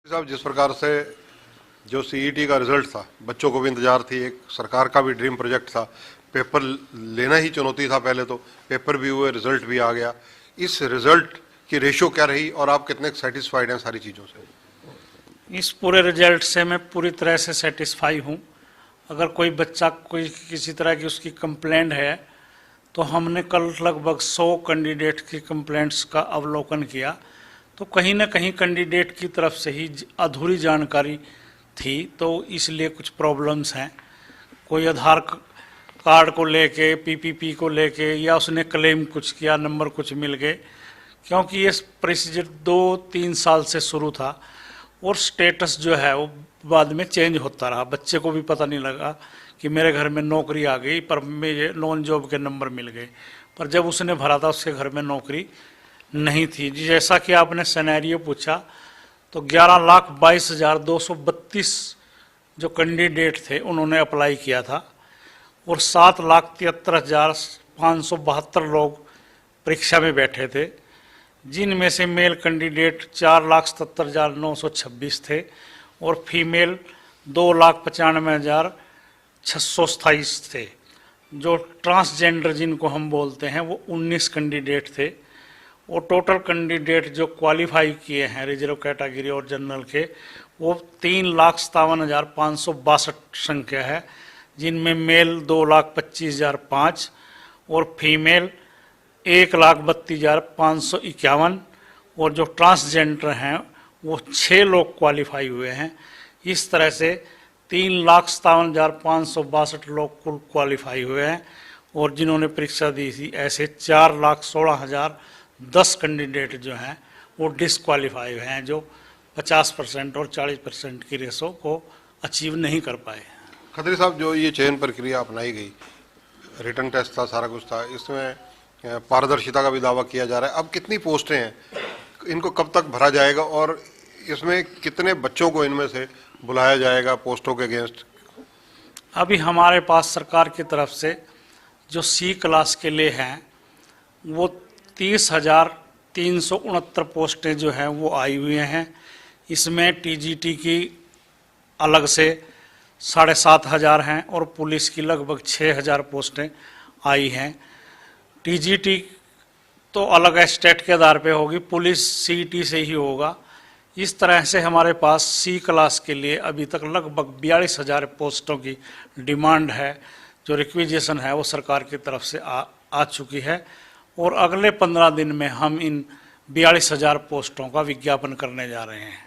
साहब, जिस प्रकार से जो सीईटी का रिजल्ट था, बच्चों को भी इंतजार थी, एक सरकार का भी ड्रीम प्रोजेक्ट था, पेपर लेना ही चुनौती था। पहले तो पेपर भी हुए, रिजल्ट भी आ गया। इस रिजल्ट की रेशो क्या रही और आप कितने सेटिस्फाइड हैं सारी चीज़ों से? इस पूरे रिजल्ट से मैं पूरी तरह से सेटिस्फाई हूँ। अगर कोई बच्चा कोई किसी तरह की उसकी कंप्लेंट है तो हमने कल लगभग 100 कैंडिडेट की कंप्लेंट्स का अवलोकन किया, तो कहीं ना कहीं कैंडिडेट की तरफ से ही अधूरी जानकारी थी, तो इसलिए कुछ प्रॉब्लम्स हैं। कोई आधार कार्ड को लेके, पीपीपी को लेके, या उसने क्लेम कुछ किया, नंबर कुछ मिल गए, क्योंकि ये प्रोसीजर 2-3 साल से शुरू था और स्टेटस जो है वो बाद में चेंज होता रहा। बच्चे को भी पता नहीं लगा कि मेरे घर में नौकरी आ गई, पर मेरे नॉन जॉब के नंबर मिल गए, पर जब उसने भरा था उसके घर में नौकरी नहीं थी। जैसा कि आपने सिनेरियो पूछा, तो 11,22,232 जो कैंडिडेट थे उन्होंने अप्लाई किया था और 7,73,572 लोग परीक्षा में बैठे थे, जिनमें से मेल कैंडिडेट 4,77,926 थे और फीमेल 2,95,627 थे। जो ट्रांसजेंडर जिनको हम बोलते हैं वो 19 कैंडिडेट थे और टोटल कैंडिडेट जो क्वालिफाई किए हैं रिजर्व कैटेगरी और जनरल के, वो 3,57,562 संख्या है, जिनमें मेल 2,25,005 और फीमेल 1,32,551 और जो ट्रांसजेंडर हैं वो 6 लोग क्वालिफाई हुए हैं। इस तरह से 3,57,562 लोग कुल क्वालिफाई हुए हैं और जिन्होंने परीक्षा दी थी ऐसे 4,16,010 कैंडिडेट जो हैं वो डिसक्वालीफाई हुए हैं, जो 50% और 40% की रेशो को अचीव नहीं कर पाए। खत्री साहब, जो ये चयन प्रक्रिया अपनाई गई, रिटन टेस्ट था, सारा कुछ था, इसमें पारदर्शिता का भी दावा किया जा रहा है। अब कितनी पोस्टें हैं, इनको कब तक भरा जाएगा और इसमें कितने बच्चों को इनमें से बुलाया जाएगा पोस्टों के अगेंस्ट? अभी हमारे पास सरकार की तरफ से जो सी क्लास के लिए हैं वो 30,369 पोस्टें जो हैं वो आई हुई हैं। इसमें टीजीटी की अलग से 7,500 हैं और पुलिस की लगभग 6,000 पोस्टें आई हैं। टीजीटी तो अलग स्टेट के आधार पे होगी, पुलिस सीईटी से ही होगा। इस तरह से हमारे पास सी क्लास के लिए अभी तक लगभग 42,000 पोस्टों की डिमांड है, जो रिक्विजिशन है वो सरकार की तरफ से आ चुकी है और अगले 15 दिन में हम इन 42,000 पोस्टों का विज्ञापन करने जा रहे हैं।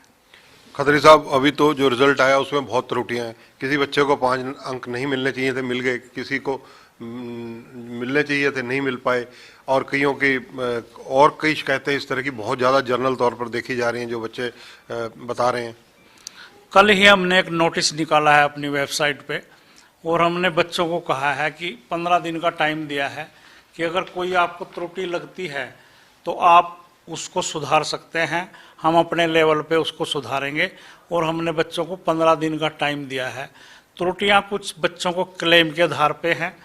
खत्री साहब, अभी तो जो रिजल्ट आया उसमें बहुत त्रुटियां हैं। किसी बच्चे को 5 अंक नहीं मिलने चाहिए थे, मिल गए, किसी को मिलने चाहिए थे, नहीं मिल पाए, और कईयों की और कई शिकायतें इस तरह की बहुत ज़्यादा जनरल तौर पर देखी जा रही हैं, जो बच्चे बता रहे हैं। कल ही हमने एक नोटिस निकाला है अपनी वेबसाइट पे और हमने बच्चों को कहा है कि 15 दिन का टाइम दिया है कि अगर कोई आपको त्रुटि लगती है तो आप उसको सुधार सकते हैं, हम अपने लेवल पे उसको सुधारेंगे और हमने बच्चों को 15 दिन का टाइम दिया है। त्रुटियां कुछ बच्चों को क्लेम के आधार पे हैं,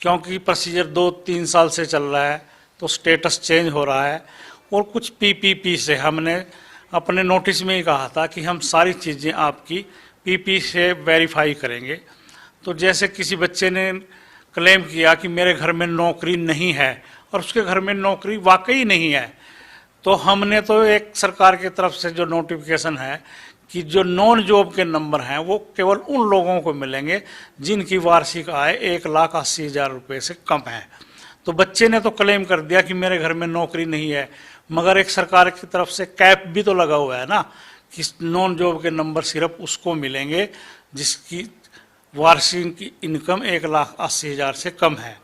क्योंकि प्रोसीजर 2-3 साल से चल रहा है तो स्टेटस चेंज हो रहा है, और कुछ पीपीपी से हमने अपने नोटिस में ही कहा था कि हम सारी चीज़ें आपकी पीपी से वेरीफाई करेंगे। तो जैसे किसी बच्चे ने क्लेम किया कि मेरे घर में नौकरी नहीं है और उसके घर में नौकरी वाकई नहीं है, तो हमने तो एक सरकार की तरफ से जो नोटिफिकेशन है कि जो नॉन जॉब के नंबर हैं वो केवल उन लोगों को मिलेंगे जिनकी वार्षिक आय 1,80,000 रुपये से कम है। तो बच्चे ने तो क्लेम कर दिया कि मेरे घर में नौकरी नहीं है, मगर एक सरकार की तरफ से कैप भी तो लगा हुआ है ना कि नॉन जॉब के नंबर सिर्फ उसको मिलेंगे जिसकी वार्षिक इनकम 1,80,000 से कम है।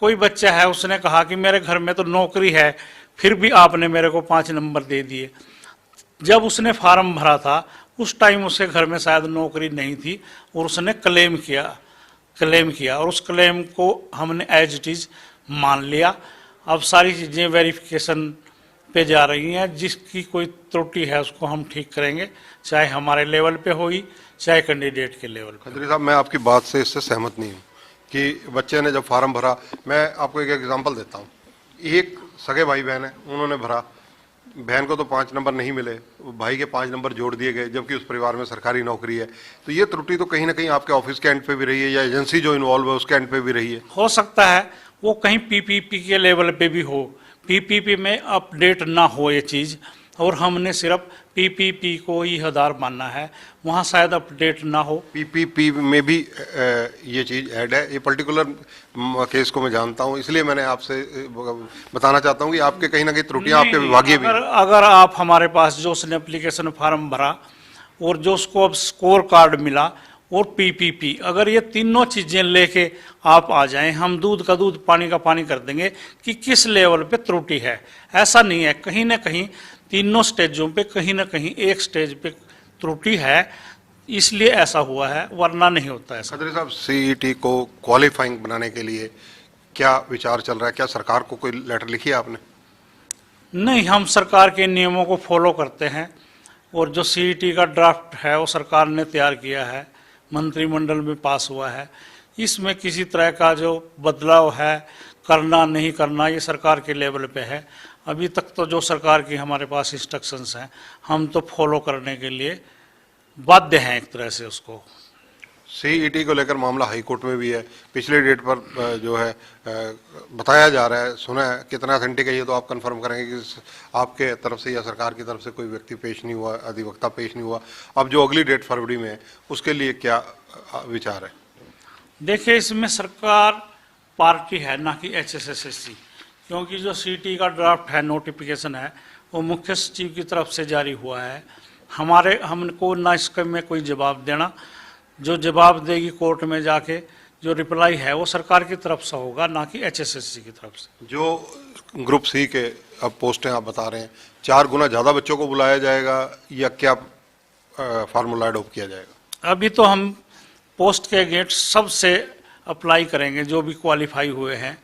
कोई बच्चा है, उसने कहा कि मेरे घर में तो नौकरी है, फिर भी आपने मेरे को 5 नंबर दे दिए। जब उसने फार्म भरा था उस टाइम उसके घर में शायद नौकरी नहीं थी और उसने क्लेम किया और उस क्लेम को हमने एज इट इज मान लिया। अब सारी चीज़ें वेरिफिकेशन पे जा रही हैं, जिसकी कोई त्रुटि है उसको हम ठीक करेंगे, चाहे हमारे लेवल पे होगी चाहे कैंडिडेट के लेवल पे। खत्री साहब, मैं आपकी बात से इससे सहमत नहीं हूँ कि बच्चे ने जब फार्म भरा, मैं आपको एक एग्जांपल देता हूँ। एक सगे भाई बहन है, उन्होंने भरा, बहन को तो 5 नंबर नहीं मिले, भाई के 5 नंबर जोड़ दिए गए, जबकि उस परिवार में सरकारी नौकरी है। तो ये त्रुटि तो कहीं ना कहीं आपके ऑफिस के एंड पे भी रही है या एजेंसी जो इन्वॉल्व है उसके एंड पे भी रही है। हो सकता है वो कहीं पीपीपी के लेवल पे भी हो, पीपीपी में अपडेट ना हो ये चीज़, और हमने सिर्फ पीपीपी को ही आधार मानना है, वहाँ शायद अपडेट ना हो। पीपीपी में भी ये चीज़ ऐड है। ये पर्टिकुलर केस को मैं जानता हूँ, इसलिए मैंने आपसे बताना चाहता हूँ कि आपके कहीं ना कहीं त्रुटियां आपके विभागीय भी। अगर आप हमारे पास जो उसने एप्लीकेशन फॉर्म भरा और जो उसको अब स्कोर कार्ड मिला और पीपीपी, अगर ये तीनों चीजें लेके आप आ जाएं, हम दूध का दूध पानी का पानी कर देंगे कि किस लेवल पे त्रुटि है। ऐसा नहीं है, कहीं ना कहीं तीनों स्टेजों पे कहीं ना कहीं एक स्टेज पे त्रुटि है, इसलिए ऐसा हुआ है, वरना नहीं होता ऐसा। खत्री साहब, सीईटी को क्वालिफाइंग बनाने के लिए क्या विचार चल रहा है? क्या सरकार को कोई लेटर लिखी है आपने? नहीं, हम सरकार के नियमों को फॉलो करते हैं और जो सीईटी का ड्राफ्ट है वो सरकार ने तैयार किया है, मंत्रिमंडल में पास हुआ है। इसमें किसी तरह का जो बदलाव है, करना नहीं करना, ये सरकार के लेवल पे है। अभी तक तो जो सरकार की हमारे पास इंस्ट्रक्शंस हैं, हम तो फॉलो करने के लिए बाध्य हैं एक तरह से उसको। सीईटी को लेकर मामला हाई कोर्ट में भी है। पिछले डेट पर जो है बताया जा रहा है, सुना है, कितना अथेंटिक है ये तो आप कंफर्म करेंगे कि आपके तरफ से या सरकार की तरफ से कोई व्यक्ति पेश नहीं हुआ, अधिवक्ता पेश नहीं हुआ। अब जो अगली डेट फरवरी में है उसके लिए क्या विचार है? देखिए, इसमें सरकार पार्टी है, ना कि एचएसएससी, क्योंकि जो सीईटी का ड्राफ्ट है, नोटिफिकेशन है, वो मुख्य सचिव की तरफ से जारी हुआ है। हमको ना इसके में कोई जवाब देना, जो जवाब देगी कोर्ट में जाके, जो रिप्लाई है वो सरकार की तरफ से होगा, ना कि एचएसएससी की तरफ से। जो ग्रुप सी के अब पोस्टें आप बता रहे हैं, 4 गुना ज़्यादा बच्चों को बुलाया जाएगा या क्या फार्मूला अडॉप्ट किया जाएगा? अभी तो हम पोस्ट के गेट सबसे अप्लाई करेंगे जो भी क्वालिफाई हुए हैं,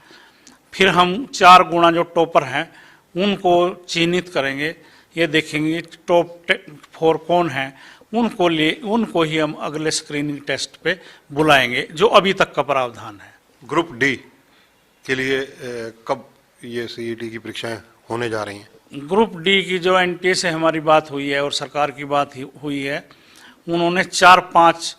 फिर हम 4 गुना जो टॉपर हैं उनको चिन्हित करेंगे, ये देखेंगे टॉप 4 कौन हैं, उनको ही हम अगले स्क्रीनिंग टेस्ट पे बुलाएंगे, जो अभी तक का प्रावधान है। ग्रुप डी के लिए कब ये सीईटी की परीक्षाएं होने जा रही हैं? ग्रुप डी की जो एनटीए से हमारी बात हुई है और सरकार की बात हुई है, उन्होंने 4, 5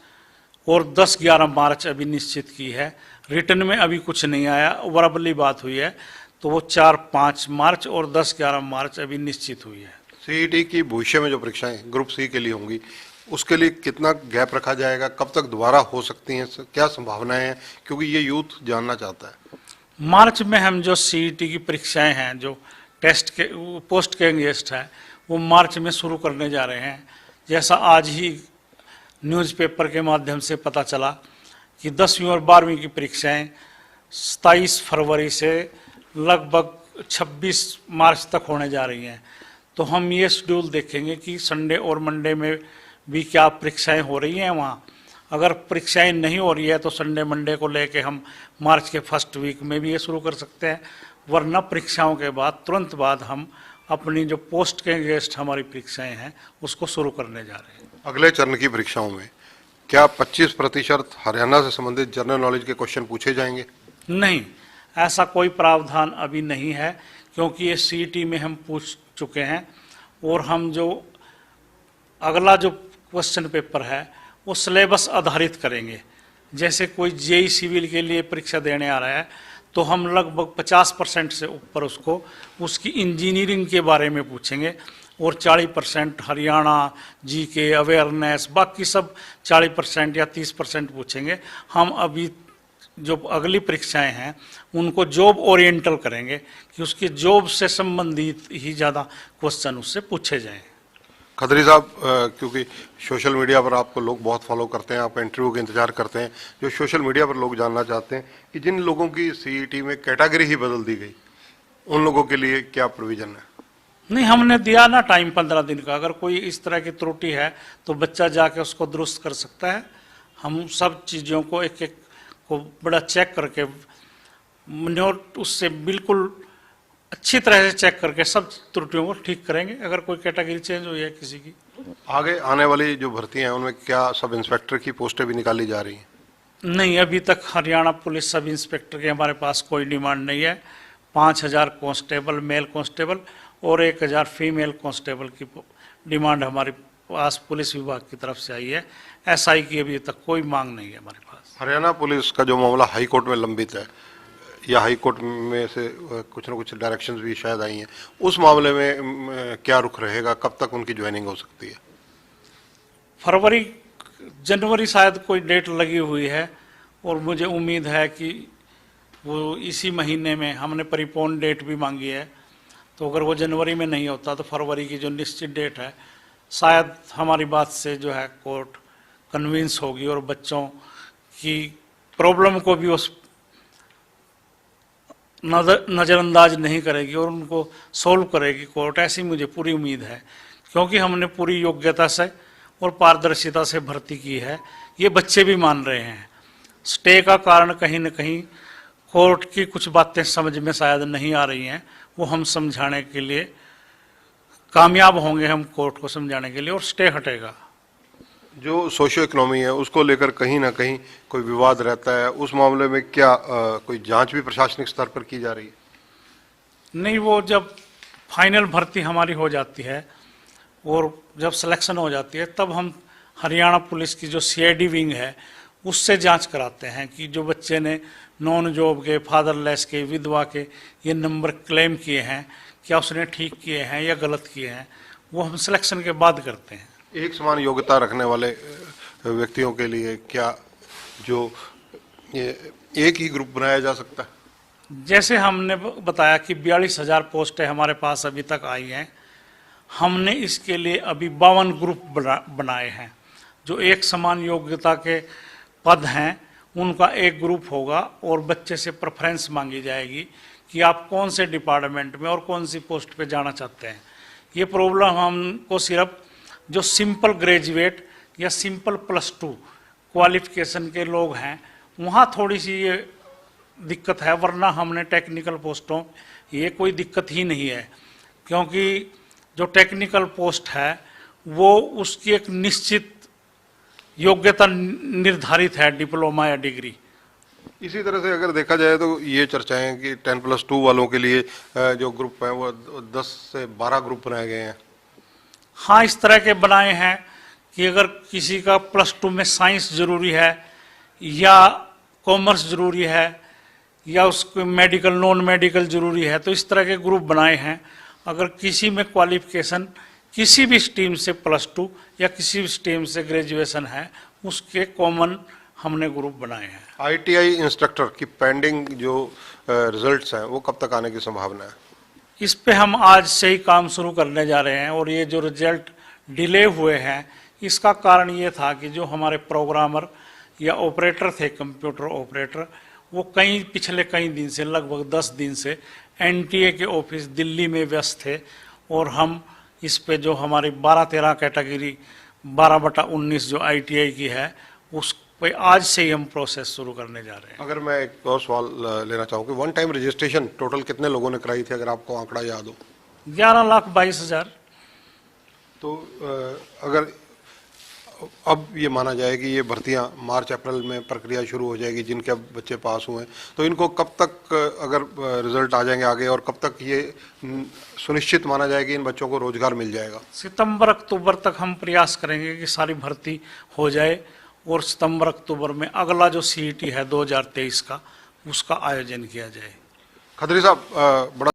और 10, 11 मार्च अभी निश्चित की है। रिटर्न में अभी कुछ नहीं आया, वर्बली बात हुई है, तो वो 4, 5 मार्च और 10, 11 मार्च अभी निश्चित हुई है। सीईटी की भविष्य में जो परीक्षाएं ग्रुप सी के लिए होंगी, उसके लिए कितना गैप रखा जाएगा? कब तक दोबारा हो सकती हैं? क्या संभावनाएं हैं? क्योंकि ये यूथ जानना चाहता है। मार्च में हम जो सीईटी की परीक्षाएं हैं, जो टेस्ट के पोस्ट के गेस्ट है, वो मार्च में शुरू करने जा रहे हैं। जैसा आज ही न्यूज़पेपर के माध्यम से पता चला कि 10वीं और 12वीं की परीक्षाएं 27 फरवरी से लगभग 26 मार्च तक होने जा रही हैं। तो हम ये शेड्यूल देखेंगे कि संडे और मंडे में भी क्या परीक्षाएं हो रही हैं वहाँ। अगर परीक्षाएं नहीं हो रही है तो संडे मंडे को लेके हम मार्च के फर्स्ट वीक में भी ये शुरू कर सकते हैं, वरना परीक्षाओं के बाद तुरंत बाद हम अपनी जो पोस्ट के गेस्ट हमारी परीक्षाएं हैं उसको शुरू करने जा रहे हैं। अगले चरण की परीक्षाओं में क्या 25% हरियाणा से संबंधित जनरल नॉलेज के क्वेश्चन पूछे जाएंगे? नहीं, ऐसा कोई प्रावधान अभी नहीं है, क्योंकि ये सीईटी में हम पूछ चुके हैं और हम जो अगला जो क्वेश्चन पेपर है वो सिलेबस आधारित करेंगे। जैसे कोई जेई सिविल के लिए परीक्षा देने आ रहा है तो हम लगभग 50% से ऊपर उसको उसकी इंजीनियरिंग के बारे में पूछेंगे और 40% हरियाणा जीके अवेयरनेस, बाकी सब 40% या 30% पूछेंगे। हम अभी जो अगली परीक्षाएं हैं उनको जॉब ओरिएंटल करेंगे कि उसकी जॉब से संबंधित ही ज़्यादा क्वेश्चन उससे पूछे जाएं। खत्री साहब, क्योंकि सोशल मीडिया पर आपको लोग बहुत फॉलो करते हैं, आप इंटरव्यू का इंतजार करते हैं, जो सोशल मीडिया पर लोग जानना चाहते हैं कि जिन लोगों की सीईटी में कैटेगरी ही बदल दी गई, उन लोगों के लिए क्या प्रोविजन है? नहीं, हमने दिया ना टाइम 15 दिन का। अगर कोई इस तरह की त्रुटि है तो बच्चा जाके उसको दुरुस्त कर सकता है। हम सब चीज़ों को एक एक को बड़ा चेक करके नोट उससे बिल्कुल अच्छी तरह से चेक करके सब त्रुटियों को ठीक करेंगे अगर कोई कैटेगरी चेंज हुई है किसी की। आगे आने वाली जो भर्ती हैं उनमें क्या सब इंस्पेक्टर की पोस्टें भी निकाली जा रही हैं? नहीं, अभी तक हरियाणा पुलिस सब इंस्पेक्टर के हमारे पास कोई डिमांड नहीं है। 5000 कांस्टेबल, मेल कांस्टेबल और 1000 फीमेल कांस्टेबल की डिमांड हमारे पास पुलिस विभाग की तरफ से आई है। एसआई की अभी तक कोई मांग नहीं है हमारे पास। हरियाणा पुलिस का जो मामला हाई कोर्ट में लंबित है, या हाई कोर्ट में से कुछ ना कुछ डायरेक्शंस भी शायद आई हैं, उस मामले में क्या रुख रहेगा, कब तक उनकी ज्वाइनिंग हो सकती है? फरवरी जनवरी शायद कोई डेट लगी हुई है, और मुझे उम्मीद है कि वो इसी महीने में, हमने परिपोन डेट भी मांगी है, तो अगर वो जनवरी में नहीं होता तो फरवरी की जो निश्चित डेट है, शायद हमारी बात से जो है कोर्ट कन्विंस होगी और बच्चों की प्रॉब्लम को भी उस नज़रअंदाज नहीं करेगी और उनको सोल्व करेगी कोर्ट, ऐसी मुझे पूरी उम्मीद है। क्योंकि हमने पूरी योग्यता से और पारदर्शिता से भर्ती की है, ये बच्चे भी मान रहे हैं। स्टे का कारण कहीं न कहीं कोर्ट की कुछ बातें समझ में शायद नहीं आ रही हैं, वो हम समझाने के लिए कामयाब होंगे, हम कोर्ट को समझाने के लिए, और स्टे हटेगा। जो सोशियो इकोनॉमी है उसको लेकर कहीं ना कहीं कोई विवाद रहता है, उस मामले में क्या कोई जांच भी प्रशासनिक स्तर पर की जा रही है? नहीं, वो जब फाइनल भर्ती हमारी हो जाती है और जब सिलेक्शन हो जाती है, तब हम हरियाणा पुलिस की जो सीआईडी विंग है उससे जांच कराते हैं कि जो बच्चे ने नॉन जॉब के, फादरलेस के, विधवा के ये नंबर क्लेम किए हैं, क्या उसने ठीक किए हैं या गलत किए हैं, वो हम सिलेक्शन के बाद करते हैं। एक समान योग्यता रखने वाले व्यक्तियों के लिए क्या जो ये एक ही ग्रुप बनाया जा सकता है? जैसे हमने बताया कि 42,000 पोस्टें हमारे पास अभी तक आई हैं, हमने इसके लिए अभी 52 ग्रुप बनाए हैं। जो एक समान योग्यता के पद हैं उनका एक ग्रुप होगा और बच्चे से प्रेफरेंस मांगी जाएगी कि आप कौन से डिपार्टमेंट में और कौन सी पोस्ट पे जाना चाहते हैं। ये प्रॉब्लम हमको सिर्फ जो सिंपल ग्रेजुएट या सिंपल +2 क्वालिफिकेशन के लोग हैं वहाँ थोड़ी सी ये दिक्कत है, वरना हमने टेक्निकल पोस्टों ये कोई दिक्कत ही नहीं है। क्योंकि जो टेक्निकल पोस्ट है वो उसकी एक निश्चित योग्यता निर्धारित है, डिप्लोमा या डिग्री। इसी तरह से अगर देखा जाए तो ये चर्चाएं कि 10+2 वालों के लिए जो ग्रुप है वो 10 से 12 ग्रुप बनाए गए हैं। हाँ, इस तरह के बनाए हैं कि अगर किसी का +2 में साइंस जरूरी है या कॉमर्स जरूरी है या उसको मेडिकल नॉन मेडिकल जरूरी है, तो इस तरह के ग्रुप बनाए हैं। अगर किसी में क्वालिफिकेशन किसी भी स्ट्रीम से +2 या किसी भी स्ट्रीम से ग्रेजुएशन है, उसके कॉमन हमने ग्रुप बनाए हैं। आईटीआई इंस्ट्रक्टर की पेंडिंग जो रिजल्ट्स हैं वो कब तक आने की संभावना है? इस पे हम आज से ही काम शुरू करने जा रहे हैं, और ये जो रिजल्ट डिले हुए हैं इसका कारण ये था कि जो हमारे प्रोग्रामर या ऑपरेटर थे, कंप्यूटर ऑपरेटर, वो पिछले कई दिन से, लगभग 10 दिन से एनटीए के ऑफिस दिल्ली में व्यस्त थे, और हम इस पे जो हमारी 12-13 कैटेगरी 12/19 जो आईटीआई की है उस पे आज से ही हम प्रोसेस शुरू करने जा रहे हैं। अगर मैं एक और सवाल लेना चाहूँ कि वन टाइम रजिस्ट्रेशन टोटल कितने लोगों ने कराई थी, अगर आपको आंकड़ा याद हो? 11,22,000। तो अगर अब ये माना जाए कि ये भर्तियां मार्च अप्रैल में प्रक्रिया शुरू हो जाएगी, जिनके अब बच्चे पास हुए हैं, तो इनको कब तक अगर रिजल्ट आ जाएंगे आगे, और कब तक ये सुनिश्चित माना जाए कि इन बच्चों को रोजगार मिल जाएगा? सितंबर अक्टूबर तक हम प्रयास करेंगे कि सारी भर्ती हो जाए, और सितंबर अक्टूबर में अगला जो सीईटी है 2023 का, उसका आयोजन किया जाए। खत्री साहब, बड़ा